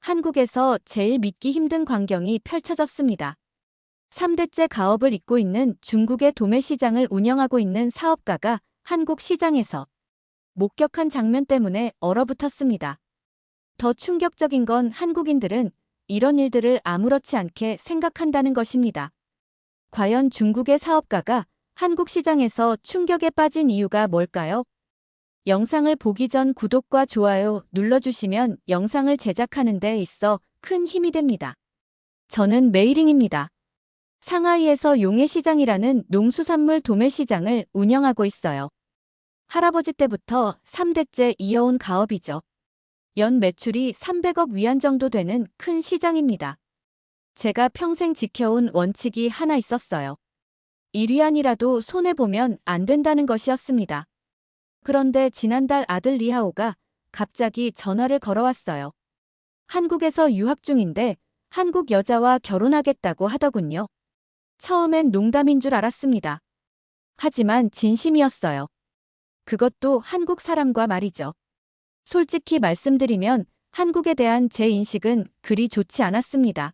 한국에서 제일 믿기 힘든 광경이 펼쳐졌습니다. 3대째 가업을 잇고 있는 중국의 도매시장을 운영하고 있는 사업가가 한국 시장에서 목격한 장면 때문에 얼어붙었습니다. 더 충격적인 건 한국인들은 이런 일들을 아무렇지 않게 생각한다는 것입니다. 과연 중국의 사업가가 한국 시장에서 충격에 빠진 이유가 뭘까요? 영상을 보기 전 구독과 좋아요 눌러주시면 영상을 제작하는 데 있어 큰 힘이 됩니다. 저는 메이링입니다. 상하이에서 용해시장이라는 농수산물 도매시장을 운영하고 있어요. 할아버지 때부터 3대째 이어온 가업이죠. 연 매출이 300억 위안 정도 되는 큰 시장입니다. 제가 평생 지켜온 원칙이 하나 있었어요. 1위안이라도 손해보면 안 된다는 것이었습니다. 그런데 지난달 아들 리하오가 갑자기 전화를 걸어왔어요. 한국에서 유학 중인데 한국 여자와 결혼하겠다고 하더군요. 처음엔 농담인 줄 알았습니다. 하지만 진심이었어요. 그것도 한국 사람과 말이죠. 솔직히 말씀드리면 한국에 대한 제 인식은 그리 좋지 않았습니다.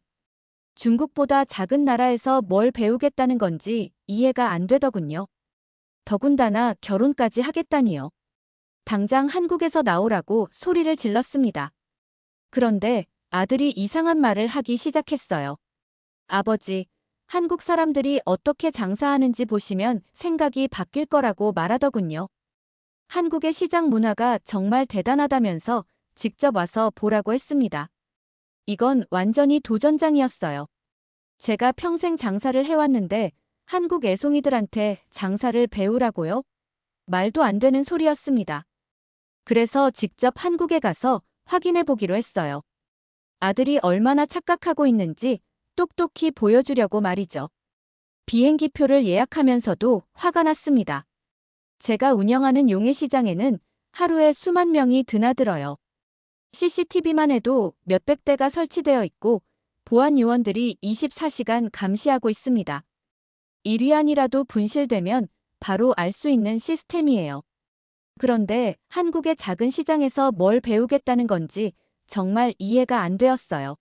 중국보다 작은 나라에서 뭘 배우겠다는 건지 이해가 안 되더군요. 더군다나 결혼까지 하겠다니요. 당장 한국에서 나오라고 소리를 질렀습니다. 그런데 아들이 이상한 말을 하기 시작했어요. 아버지, 한국 사람들이 어떻게 장사하는지 보시면 생각이 바뀔 거라고 말하더군요. 한국의 시장 문화가 정말 대단하다면서 직접 와서 보라고 했습니다. 이건 완전히 도전장이었어요. 제가 평생 장사를 해왔는데 한국 애송이들한테 장사를 배우라고요? 말도 안 되는 소리였습니다. 그래서 직접 한국에 가서 확인해 보기로 했어요. 아들이 얼마나 착각하고 있는지 똑똑히 보여주려고 말이죠. 비행기표를 예약하면서도 화가 났습니다. 제가 운영하는 용해시장에는 하루에 수만 명이 드나들어요. CCTV만 해도 몇백 대가 설치되어 있고 보안 요원들이 24시간 감시하고 있습니다. 1위안이라도 분실되면 바로 알 수 있는 시스템이에요. 그런데 한국의 작은 시장에서 뭘 배우겠다는 건지 정말 이해가 안 되었어요.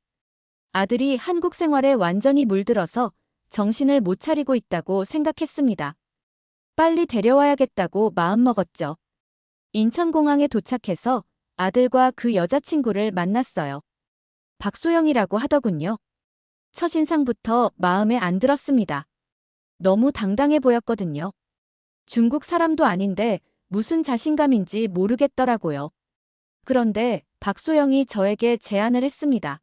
아들이 한국 생활에 완전히 물들어서 정신을 못 차리고 있다고 생각했습니다. 빨리 데려와야겠다고 마음먹었죠. 인천공항에 도착해서 아들과 그 여자친구를 만났어요. 박소영이라고 하더군요. 첫인상부터 마음에 안 들었습니다. 너무 당당해 보였거든요. 중국 사람도 아닌데 무슨 자신감인지 모르겠더라고요. 그런데 박소영이 저에게 제안을 했습니다.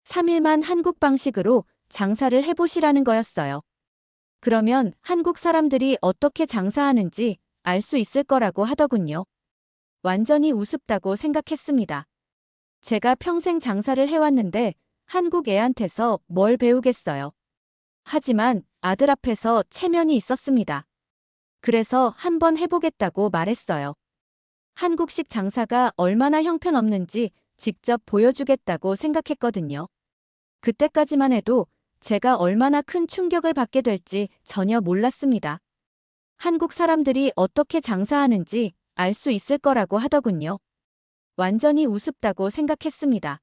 3일만 한국 방식으로 장사를 해보시라는 거였어요. 그러면 한국 사람들이 어떻게 장사하는지 알 수 있을 거라고 하더군요. 완전히 우습다고 생각했습니다. 제가 평생 장사를 해왔는데 한국 애한테서 뭘 배우겠어요. 하지만 아들 앞에서 체면이 있었습니다. 그래서 한번 해보겠다고 말했어요. 한국식 장사가 얼마나 형편없는지 직접 보여주겠다고 생각했거든요. 그때까지만 해도 제가 얼마나 큰 충격을 받게 될지 전혀 몰랐습니다. 한국 사람들이 어떻게 장사하는지 알 수 있을 거라고 하더군요. 완전히 우습다고 생각했습니다.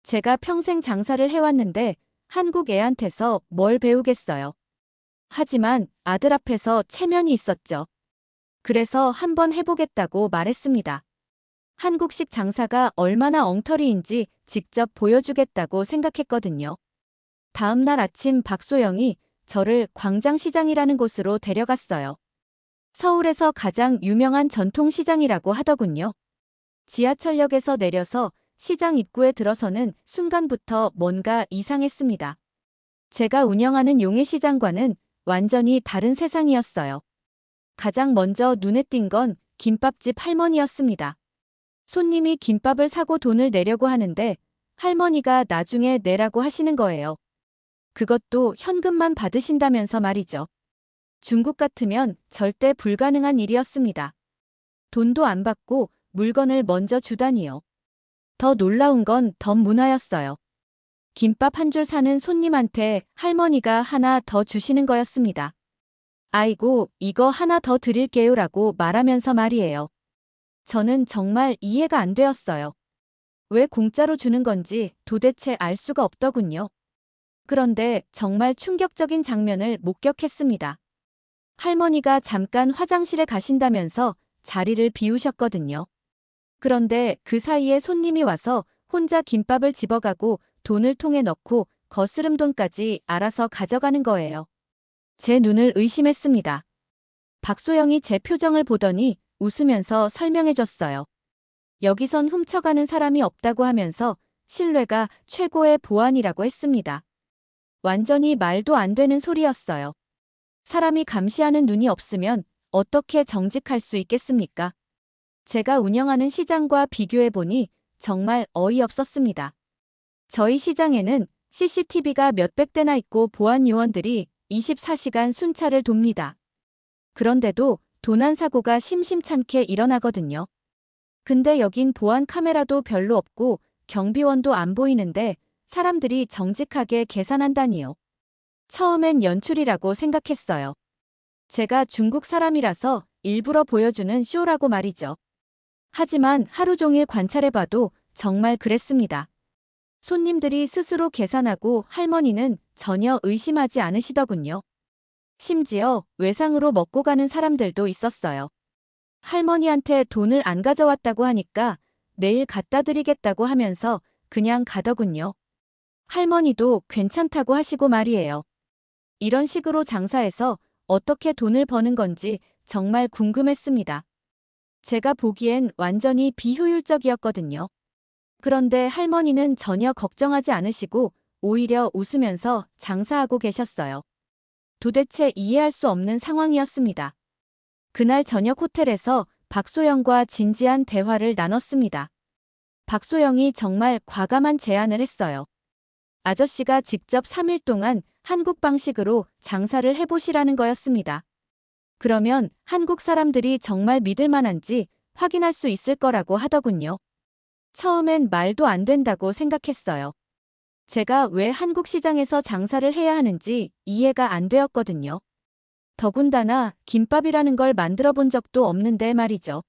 제가 평생 장사를 해왔는데 한국 애한테서 뭘 배우겠어요. 하지만 아들 앞에서 체면이 있었죠. 그래서 한번 해보겠다고 말했습니다. 한국식 장사가 얼마나 엉터리인지 직접 보여주겠다고 생각했거든요. 다음 날 아침 박소영이 저를 광장시장이라는 곳으로 데려갔어요. 서울에서 가장 유명한 전통시장이라고 하더군요. 지하철역에서 내려서 시장 입구에 들어서는 순간부터 뭔가 이상했습니다. 제가 운영하는 용해시장과는 완전히 다른 세상이었어요. 가장 먼저 눈에 띈 건 김밥집 할머니였습니다. 손님이 김밥을 사고 돈을 내려고 하는데 할머니가 나중에 내라고 하시는 거예요. 그것도 현금만 받으신다면서 말이죠. 중국 같으면 절대 불가능한 일이었습니다. 돈도 안 받고 물건을 먼저 주다니요. 더 놀라운 건 덤 문화였어요. 김밥 한 줄 사는 손님한테 할머니가 하나 더 주시는 거였습니다. 아이고, 이거 하나 더 드릴게요라고 말하면서 말이에요. 저는 정말 이해가 안 되었어요. 왜 공짜로 주는 건지 도대체 알 수가 없더군요. 그런데 정말 충격적인 장면을 목격했습니다. 할머니가 잠깐 화장실에 가신다면서 자리를 비우셨거든요. 그런데 그 사이에 손님이 와서 혼자 김밥을 집어가고 돈을 통에 넣고 거스름돈까지 알아서 가져가는 거예요. 제 눈을 의심했습니다. 박소영이 제 표정을 보더니 웃으면서 설명해줬어요. 여기선 훔쳐가는 사람이 없다고 하면서 신뢰가 최고의 보안이라고 했습니다. 완전히 말도 안 되는 소리였어요. 사람이 감시하는 눈이 없으면 어떻게 정직할 수 있겠습니까? 제가 운영하는 시장과 비교해보니 정말 어이없었습니다. 저희 시장에는 CCTV가 몇백 대나 있고 보안 요원들이 24시간 순찰을 돕니다. 그런데도 도난 사고가 심심찮게 일어나거든요. 근데 여긴 보안 카메라도 별로 없고 경비원도 안 보이는데 사람들이 정직하게 계산한다니요. 처음엔 연출이라고 생각했어요. 제가 중국 사람이라서 일부러 보여주는 쇼라고 말이죠. 하지만 하루 종일 관찰해봐도 정말 그랬습니다. 손님들이 스스로 계산하고 할머니는 전혀 의심하지 않으시더군요. 심지어 외상으로 먹고 가는 사람들도 있었어요. 할머니한테 돈을 안 가져왔다고 하니까 내일 갖다 드리겠다고 하면서 그냥 가더군요. 할머니도 괜찮다고 하시고 말이에요. 이런 식으로 장사해서 어떻게 돈을 버는 건지 정말 궁금했습니다. 제가 보기엔 완전히 비효율적이었거든요. 그런데 할머니는 전혀 걱정하지 않으시고 오히려 웃으면서 장사하고 계셨어요. 도대체 이해할 수 없는 상황이었습니다. 그날 저녁 호텔에서 박소영과 진지한 대화를 나눴습니다. 박소영이 정말 과감한 제안을 했어요. 아저씨가 직접 3일 동안 한국 방식으로 장사를 해보시라는 거였습니다. 그러면 한국 사람들이 정말 믿을 만한지 확인할 수 있을 거라고 하더군요. 처음엔 말도 안 된다고 생각했어요. 제가 왜 한국 시장에서 장사를 해야 하는지 이해가 안 되었거든요. 더군다나 김밥이라는 걸 만들어 본 적도 없는데 말이죠.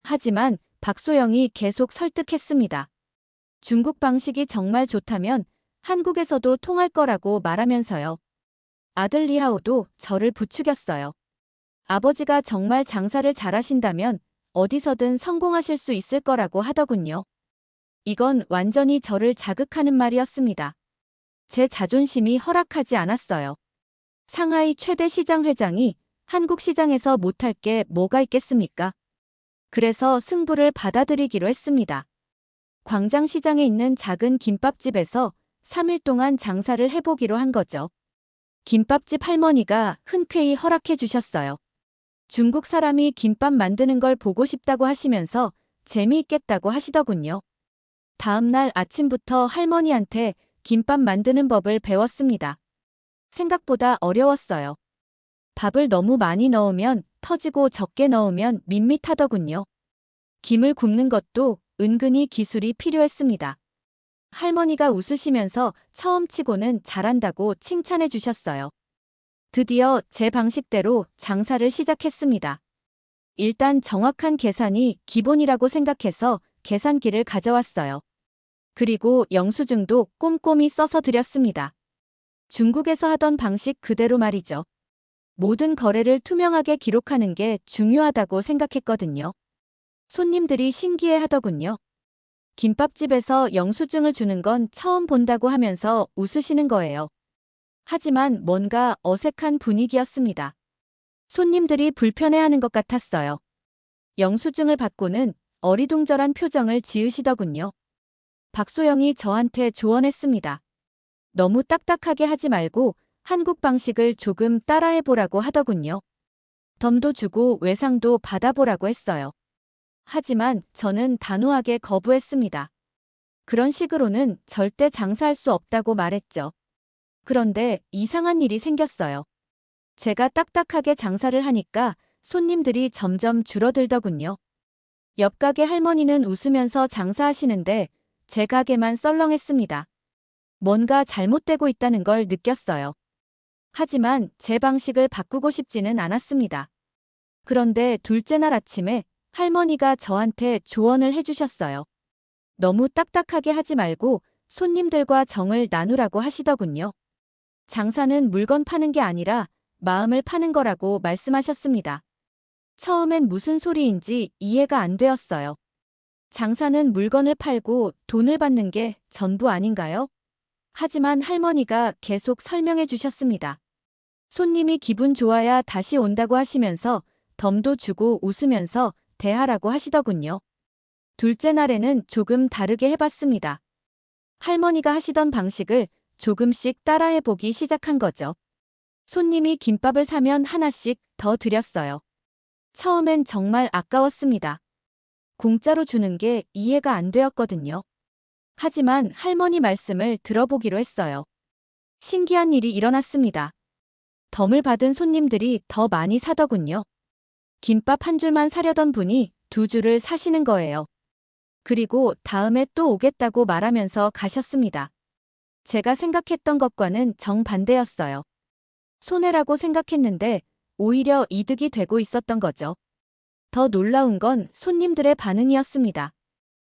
하지만 박소영이 계속 설득했습니다. 중국 방식이 정말 좋다면 한국에서도 통할 거라고 말하면서요. 아들 리하오도 저를 부추겼어요. 아버지가 정말 장사를 잘하신다면 어디서든 성공하실 수 있을 거라고 하더군요. 이건 완전히 저를 자극하는 말이었습니다. 제 자존심이 허락하지 않았어요. 상하이 최대 시장 회장이 한국 시장에서 못할 게 뭐가 있겠습니까? 그래서 승부를 받아들이기로 했습니다. 광장시장에 있는 작은 김밥집에서 3일 동안 장사를 해보기로 한 거죠. 김밥집 할머니가 흔쾌히 허락해 주셨어요. 중국 사람이 김밥 만드는 걸 보고 싶다고 하시면서 재미있겠다고 하시더군요. 다음 날 아침부터 할머니한테 김밥 만드는 법을 배웠습니다. 생각보다 어려웠어요. 밥을 너무 많이 넣으면 터지고 적게 넣으면 밋밋하더군요. 김을 굽는 것도 은근히 기술이 필요했습니다. 할머니가 웃으시면서 처음 치고는 잘한다고 칭찬해 주셨어요. 드디어 제 방식대로 장사를 시작했습니다. 일단 정확한 계산이 기본이라고 생각해서 계산기를 가져왔어요. 그리고 영수증도 꼼꼼히 써서 드렸습니다. 중국에서 하던 방식 그대로 말이죠. 모든 거래를 투명하게 기록하는 게 중요하다고 생각했거든요. 손님들이 신기해 하더군요. 김밥집에서 영수증을 주는 건 처음 본다고 하면서 웃으시는 거예요. 하지만 뭔가 어색한 분위기였습니다. 손님들이 불편해하는 것 같았어요. 영수증을 받고는 어리둥절한 표정을 지으시더군요. 박소영이 저한테 조언했습니다. 너무 딱딱하게 하지 말고 한국 방식을 조금 따라해보라고 하더군요. 덤도 주고 외상도 받아보라고 했어요. 하지만 저는 단호하게 거부했습니다. 그런 식으로는 절대 장사할 수 없다고 말했죠. 그런데 이상한 일이 생겼어요. 제가 딱딱하게 장사를 하니까 손님들이 점점 줄어들더군요. 옆 가게 할머니는 웃으면서 장사하시는데 제 가게만 썰렁했습니다. 뭔가 잘못되고 있다는 걸 느꼈어요. 하지만 제 방식을 바꾸고 싶지는 않았습니다. 그런데 둘째 날 아침에 할머니가 저한테 조언을 해주셨어요. 너무 딱딱하게 하지 말고 손님들과 정을 나누라고 하시더군요. 장사는 물건 파는 게 아니라 마음을 파는 거라고 말씀하셨습니다. 처음엔 무슨 소리인지 이해가 안 되었어요. 장사는 물건을 팔고 돈을 받는 게 전부 아닌가요? 하지만 할머니가 계속 설명해 주셨습니다. 손님이 기분 좋아야 다시 온다고 하시면서 덤도 주고 웃으면서 대하라고 하시더군요. 둘째 날에는 조금 다르게 해봤습니다. 할머니가 하시던 방식을 조금씩 따라해보기 시작한 거죠. 손님이 김밥을 사면 하나씩 더 드렸어요. 처음엔 정말 아까웠습니다. 공짜로 주는 게 이해가 안 되었거든요. 하지만 할머니 말씀을 들어보기로 했어요. 신기한 일이 일어났습니다. 덤을 받은 손님들이 더 많이 사더군요. 김밥 한 줄만 사려던 분이 두 줄을 사시는 거예요. 그리고 다음에 또 오겠다고 말하면서 가셨습니다. 제가 생각했던 것과는 정반대였어요. 손해라고 생각했는데 오히려 이득이 되고 있었던 거죠. 더 놀라운 건 손님들의 반응이었습니다.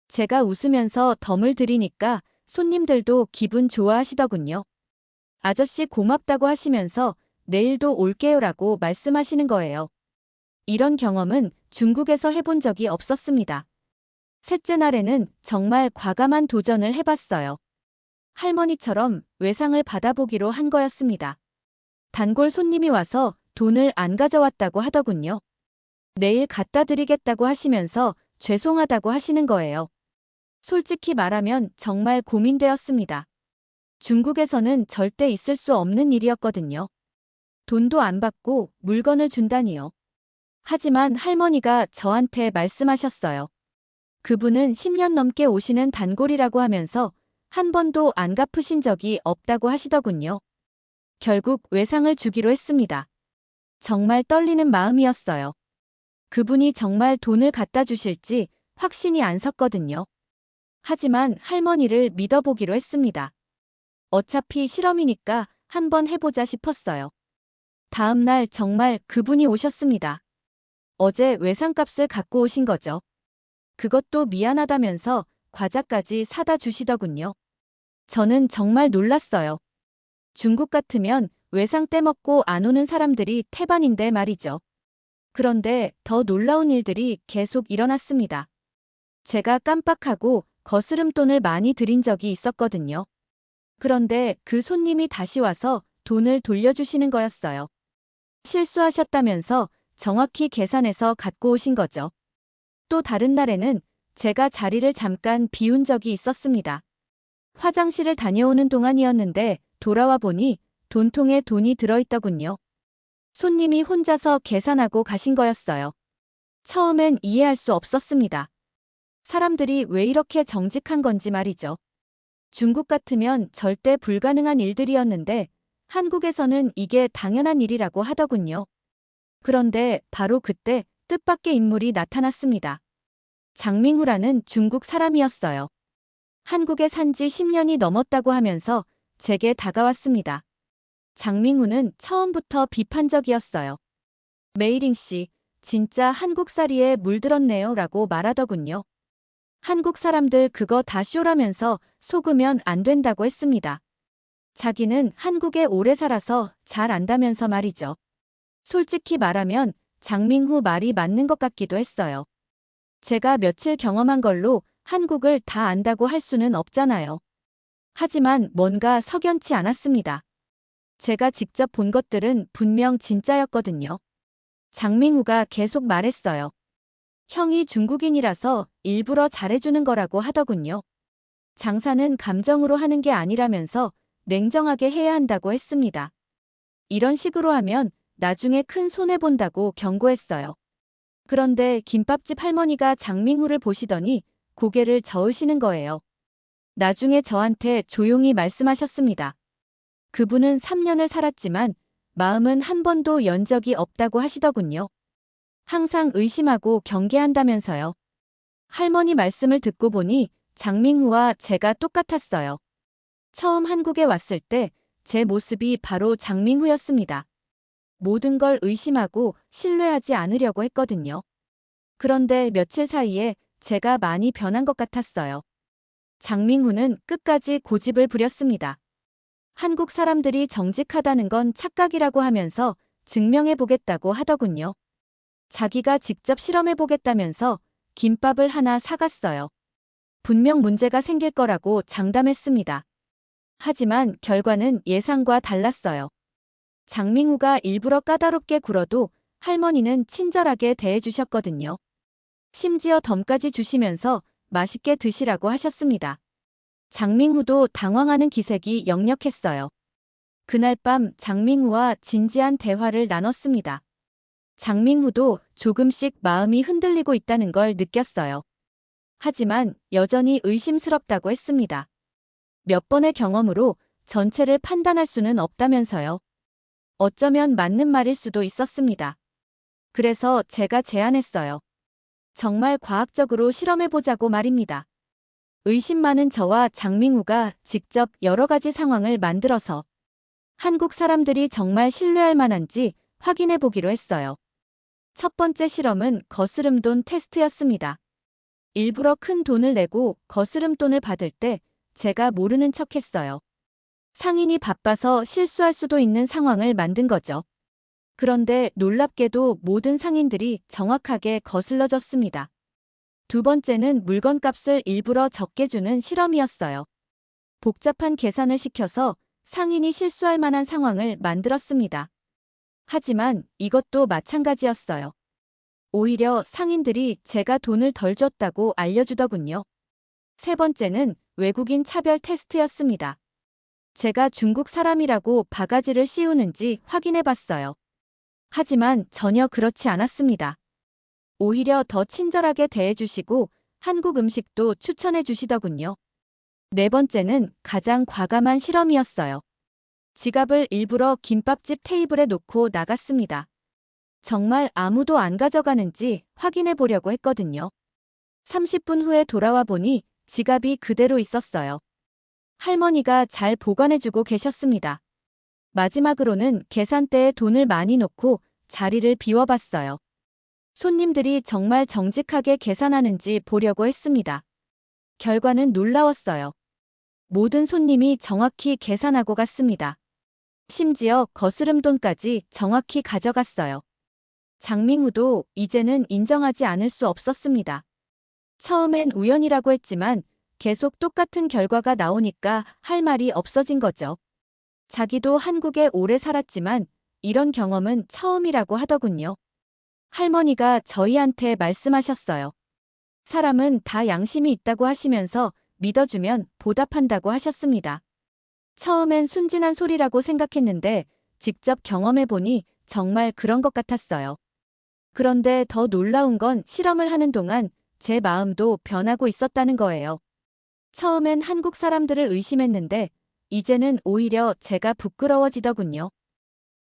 제가 웃으면서 덤을 드리니까 손님들도 기분 좋아하시더군요. 아저씨 고맙다고 하시면서 내일도 올게요라고 말씀하시는 거예요. 이런 경험은 중국에서 해본 적이 없었습니다. 셋째 날에는 정말 과감한 도전을 해봤어요. 할머니처럼 외상을 받아보기로 한 거였습니다. 단골 손님이 와서 돈을 안 가져왔다고 하더군요. 내일 갖다 드리겠다고 하시면서 죄송하다고 하시는 거예요. 솔직히 말하면 정말 고민되었습니다. 중국에서는 절대 있을 수 없는 일이었거든요. 돈도 안 받고 물건을 준다니요. 하지만 할머니가 저한테 말씀하셨어요. 그분은 10년 넘게 오시는 단골이라고 하면서 한 번도 안 갚으신 적이 없다고 하시더군요. 결국 외상을 주기로 했습니다. 정말 떨리는 마음이었어요. 그분이 정말 돈을 갖다 주실지 확신이 안 섰거든요. 하지만 할머니를 믿어보기로 했습니다. 어차피 실험이니까 한번 해보자 싶었어요. 다음 날 정말 그분이 오셨습니다. 어제 외상값을 갖고 오신 거죠. 그것도 미안하다면서 과자까지 사다 주시더군요. 저는 정말 놀랐어요. 중국 같으면 외상 떼먹고 안 오는 사람들이 태반인데 말이죠. 그런데 더 놀라운 일들이 계속 일어났습니다. 제가 깜빡하고 거스름돈을 많이 드린 적이 있었거든요. 그런데 그 손님이 다시 와서 돈을 돌려주시는 거였어요. 실수하셨다면서 정확히 계산해서 갖고 오신 거죠. 또 다른 날에는 제가 자리를 잠깐 비운 적이 있었습니다. 화장실을 다녀오는 동안이었는데 돌아와 보니 돈통에 돈이 들어있더군요. 손님이 혼자서 계산하고 가신 거였어요. 처음엔 이해할 수 없었습니다. 사람들이 왜 이렇게 정직한 건지 말이죠. 중국 같으면 절대 불가능한 일들이었는데 한국에서는 이게 당연한 일이라고 하더군요. 그런데 바로 그때 뜻밖의 인물이 나타났습니다. 장밍후라는 중국 사람이었어요. 한국에 산 지 10년이 넘었다고 하면서 제게 다가왔습니다. 장밍후는 처음부터 비판적이었어요. 메이링 씨, 진짜 한국살이에 물들었네요 라고 말하더군요. 한국 사람들 그거 다 쇼라면서 속으면 안 된다고 했습니다. 자기는 한국에 오래 살아서 잘 안다면서 말이죠. 솔직히 말하면 장밍후 말이 맞는 것 같기도 했어요. 제가 며칠 경험한 걸로 한국을 다 안다고 할 수는 없잖아요. 하지만 뭔가 석연치 않았습니다. 제가 직접 본 것들은 분명 진짜였거든요. 장밍후가 계속 말했어요. 형이 중국인이라서 일부러 잘해주는 거라고 하더군요. 장사는 감정으로 하는 게 아니라면서 냉정하게 해야 한다고 했습니다. 이런 식으로 하면 나중에 큰 손해본다고 경고했어요. 그런데 김밥집 할머니가 장밍후를 보시더니 고개를 저으시는 거예요. 나중에 저한테 조용히 말씀하셨습니다. 그분은 3년을 살았지만 마음은 한 번도 연 적이 없다고 하시더군요. 항상 의심하고 경계한다면서요. 할머니 말씀을 듣고 보니 장밍후와 제가 똑같았어요. 처음 한국에 왔을 때 제 모습이 바로 장밍후였습니다. 모든 걸 의심하고 신뢰하지 않으려고 했거든요. 그런데 며칠 사이에 제가 많이 변한 것 같았어요. 장밍후는 끝까지 고집을 부렸습니다. 한국 사람들이 정직하다는 건 착각이라고 하면서 증명해보겠다고 하더군요. 자기가 직접 실험해보겠다면서 김밥을 하나 사갔어요. 분명 문제가 생길 거라고 장담했습니다. 하지만 결과는 예상과 달랐어요. 장밍후가 일부러 까다롭게 굴어도 할머니는 친절하게 대해주셨거든요. 심지어 덤까지 주시면서 맛있게 드시라고 하셨습니다. 장밍후도 당황하는 기색이 역력했어요. 그날 밤 장밍후와 진지한 대화를 나눴습니다. 장밍후도 조금씩 마음이 흔들리고 있다는 걸 느꼈어요. 하지만 여전히 의심스럽다고 했습니다. 몇 번의 경험으로 전체를 판단할 수는 없다면서요. 어쩌면 맞는 말일 수도 있었습니다. 그래서 제가 제안했어요. 정말 과학적으로 실험해보자고 말입니다. 의심 많은 저와 장밍후가 직접 여러 가지 상황을 만들어서 한국 사람들이 정말 신뢰할 만한지 확인해보기로 했어요. 첫 번째 실험은 거스름돈 테스트였습니다. 일부러 큰 돈을 내고 거스름돈을 받을 때 제가 모르는 척했어요. 상인이 바빠서 실수할 수도 있는 상황을 만든 거죠. 그런데 놀랍게도 모든 상인들이 정확하게 거슬러졌습니다. 두 번째는 물건값을 일부러 적게 주는 실험이었어요. 복잡한 계산을 시켜서 상인이 실수할 만한 상황을 만들었습니다. 하지만 이것도 마찬가지였어요. 오히려 상인들이 제가 돈을 덜 줬다고 알려주더군요. 세 번째는 외국인 차별 테스트였습니다. 제가 중국 사람이라고 바가지를 씌우는지 확인해 봤어요. 하지만 전혀 그렇지 않았습니다. 오히려 더 친절하게 대해주시고 한국 음식도 추천해 주시더군요. 네 번째는 가장 과감한 실험이었어요. 지갑을 일부러 김밥집 테이블에 놓고 나갔습니다. 정말 아무도 안 가져가는지 확인해 보려고 했거든요. 30분 후에 돌아와 보니 지갑이 그대로 있었어요. 할머니가 잘 보관해주고 계셨습니다. 마지막으로는 계산대에 돈을 많이 놓고 자리를 비워봤어요. 손님들이 정말 정직하게 계산하는지 보려고 했습니다. 결과는 놀라웠어요. 모든 손님이 정확히 계산하고 갔습니다. 심지어 거스름돈까지 정확히 가져갔어요. 장밍후도 이제는 인정하지 않을 수 없었습니다. 처음엔 우연이라고 했지만 계속 똑같은 결과가 나오니까 할 말이 없어진 거죠. 자기도 한국에 오래 살았지만 이런 경험은 처음이라고 하더군요. 할머니가 저희한테 말씀하셨어요. 사람은 다 양심이 있다고 하시면서 믿어주면 보답한다고 하셨습니다. 처음엔 순진한 소리라고 생각했는데 직접 경험해보니 정말 그런 것 같았어요. 그런데 더 놀라운 건 실험을 하는 동안 제 마음도 변하고 있었다는 거예요. 처음엔 한국 사람들을 의심했는데 이제는 오히려 제가 부끄러워지더군요.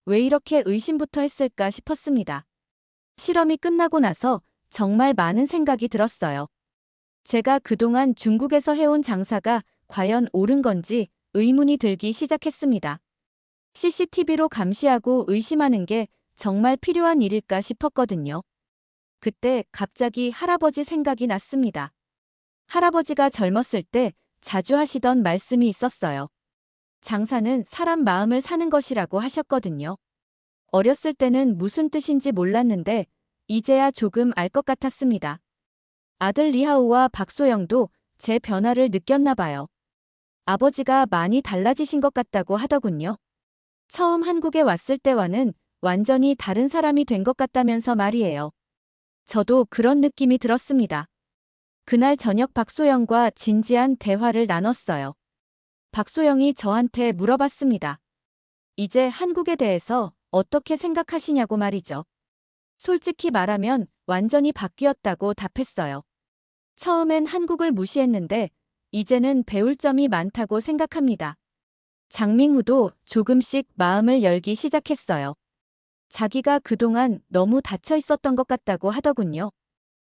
왜 이렇게 의심부터 했을까 싶었습니다. 실험이 끝나고 나서 정말 많은 생각이 들었어요. 제가 그동안 중국에서 해온 장사가 과연 옳은 건지 의문이 들기 시작했습니다. CCTV로 감시하고 의심하는 게 정말 필요한 일일까 싶었거든요. 그때 갑자기 할아버지 생각이 났습니다. 할아버지가 젊었을 때 자주 하시던 말씀이 있었어요. 장사는 사람 마음을 사는 것이라고 하셨거든요. 어렸을 때는 무슨 뜻인지 몰랐는데 이제야 조금 알 것 같았습니다. 아들 리하오와 박소영도 제 변화를 느꼈나 봐요. 아버지가 많이 달라지신 것 같다고 하더군요. 처음 한국에 왔을 때와는 완전히 다른 사람이 된 것 같다면서 말이에요. 저도 그런 느낌이 들었습니다. 그날 저녁 박소영과 진지한 대화를 나눴어요. 박소영이 저한테 물어봤습니다. 이제 한국에 대해서 어떻게 생각하시냐고 말이죠. 솔직히 말하면 완전히 바뀌었다고 답했어요. 처음엔 한국을 무시했는데 이제는 배울 점이 많다고 생각합니다. 장밍후도 조금씩 마음을 열기 시작했어요. 자기가 그동안 너무 닫혀 있었던 것 같다고 하더군요.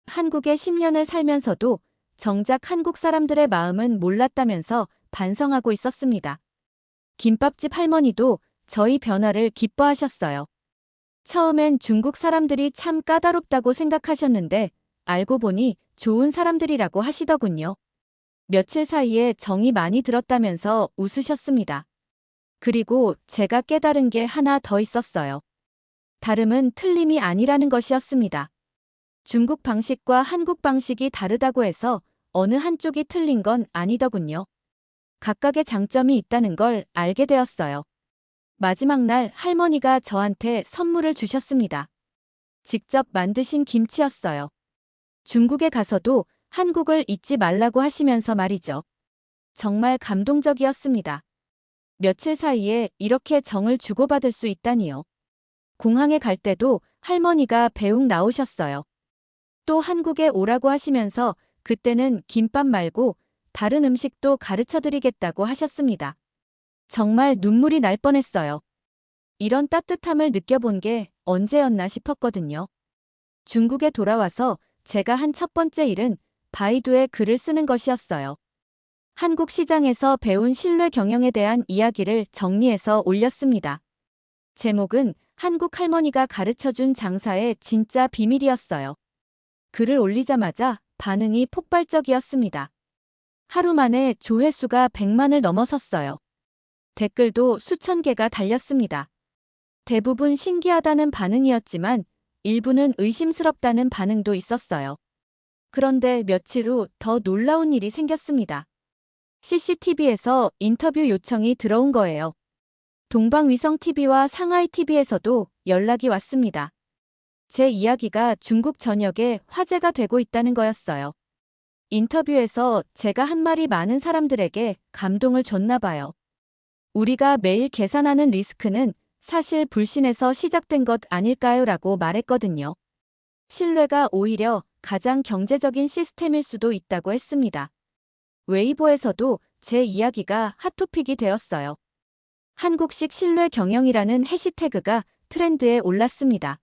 한국에 10년을 살면서도 정작 한국 사람들의 마음은 몰랐다면서 반성하고 있었습니다. 김밥집 할머니도 저희 변화를 기뻐하셨어요. 처음엔 중국 사람들이 참 까다롭다고 생각하셨는데 알고 보니 좋은 사람들이라고 하시더군요. 며칠 사이에 정이 많이 들었다면서 웃으셨습니다. 그리고 제가 깨달은 게 하나 더 있었어요. 다름은 틀림이 아니라는 것이었습니다. 중국 방식과 한국 방식이 다르다고 해서 어느 한쪽이 틀린 건 아니더군요. 각각의 장점이 있다는 걸 알게 되었어요. 마지막 날 할머니가 저한테 선물을 주셨습니다. 직접 만드신 김치였어요. 중국에 가서도 한국을 잊지 말라고 하시면서 말이죠. 정말 감동적이었습니다. 며칠 사이에 이렇게 정을 주고받을 수 있다니요. 공항에 갈 때도 할머니가 배웅 나오셨어요. 또 한국에 오라고 하시면서 그때는 김밥 말고 다른 음식도 가르쳐 드리겠다고 하셨습니다. 정말 눈물이 날 뻔했어요. 이런 따뜻함을 느껴본 게 언제였나 싶었거든요. 중국에 돌아와서 제가 한 첫 번째 일은 바이두에 글을 쓰는 것이었어요. 한국 시장에서 배운 신뢰 경영에 대한 이야기를 정리해서 올렸습니다. 제목은 한국 할머니가 가르쳐준 장사의 진짜 비밀이었어요. 글을 올리자마자 반응이 폭발적이었습니다. 하루 만에 조회수가 100만을 넘어섰어요. 댓글도 수천 개가 달렸습니다. 대부분 신기하다는 반응이었지만 일부는 의심스럽다는 반응도 있었어요. 그런데 며칠 후 더 놀라운 일이 생겼습니다. CCTV에서 인터뷰 요청이 들어온 거예요. 동방위성TV와 상하이TV에서도 연락이 왔습니다. 제 이야기가 중국 전역에 화제가 되고 있다는 거였어요. 인터뷰에서 제가 한 말이 많은 사람들에게 감동을 줬나 봐요. 우리가 매일 계산하는 리스크는 사실 불신에서 시작된 것 아닐까요? 라고 말했거든요. 신뢰가 오히려 가장 경제적인 시스템일 수도 있다고 했습니다. 웨이보에서도 제 이야기가 핫토픽이 되었어요. 한국식 신뢰 경영이라는 해시태그가 트렌드에 올랐습니다.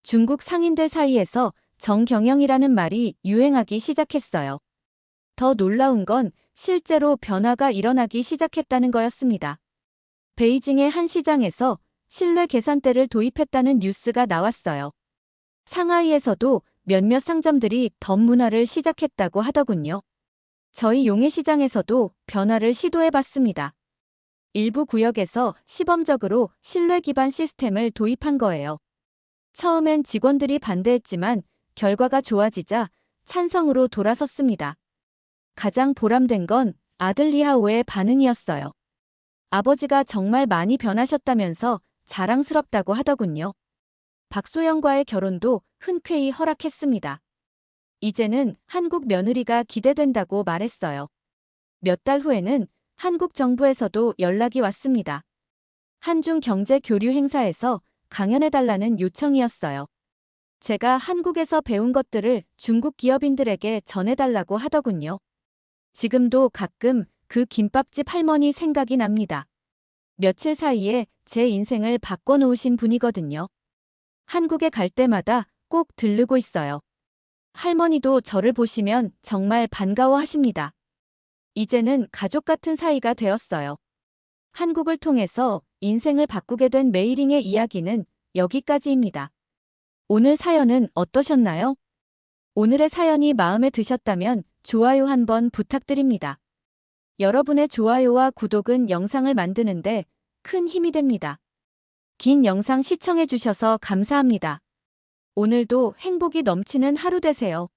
중국 상인들 사이에서 정경영이라는 말이 유행하기 시작했어요. 더 놀라운 건 실제로 변화가 일어나기 시작했다는 거였습니다. 베이징의 한 시장에서 신뢰 계산대를 도입했다는 뉴스가 나왔어요. 상하이에서도 몇몇 상점들이 덤 문화를 시작했다고 하더군요. 저희 용해시장에서도 변화를 시도해봤습니다. 일부 구역에서 시범적으로 신뢰 기반 시스템을 도입한 거예요. 처음엔 직원들이 반대했지만 결과가 좋아지자 찬성으로 돌아섰습니다. 가장 보람된 건 아들 리하오의 반응이었어요. 아버지가 정말 많이 변하셨다면서 자랑스럽다고 하더군요. 박소영과의 결혼도 흔쾌히 허락했습니다. 이제는 한국 며느리가 기대된다고 말했어요. 몇 달 후에는 한국 정부에서도 연락이 왔습니다. 한중 경제 교류 행사에서 강연해달라는 요청이었어요. 제가 한국에서 배운 것들을 중국 기업인들에게 전해달라고 하더군요. 지금도 가끔 그 김밥집 할머니 생각이 납니다. 며칠 사이에 제 인생을 바꿔놓으신 분이거든요. 한국에 갈 때마다 꼭 들르고 있어요. 할머니도 저를 보시면 정말 반가워하십니다. 이제는 가족 같은 사이가 되었어요. 한국을 통해서 인생을 바꾸게 된 메이링의 이야기는 여기까지입니다. 오늘 사연은 어떠셨나요? 오늘의 사연이 마음에 드셨다면 좋아요 한번 부탁드립니다. 여러분의 좋아요와 구독은 영상을 만드는데 큰 힘이 됩니다. 긴 영상 시청해주셔서 감사합니다. 오늘도 행복이 넘치는 하루 되세요.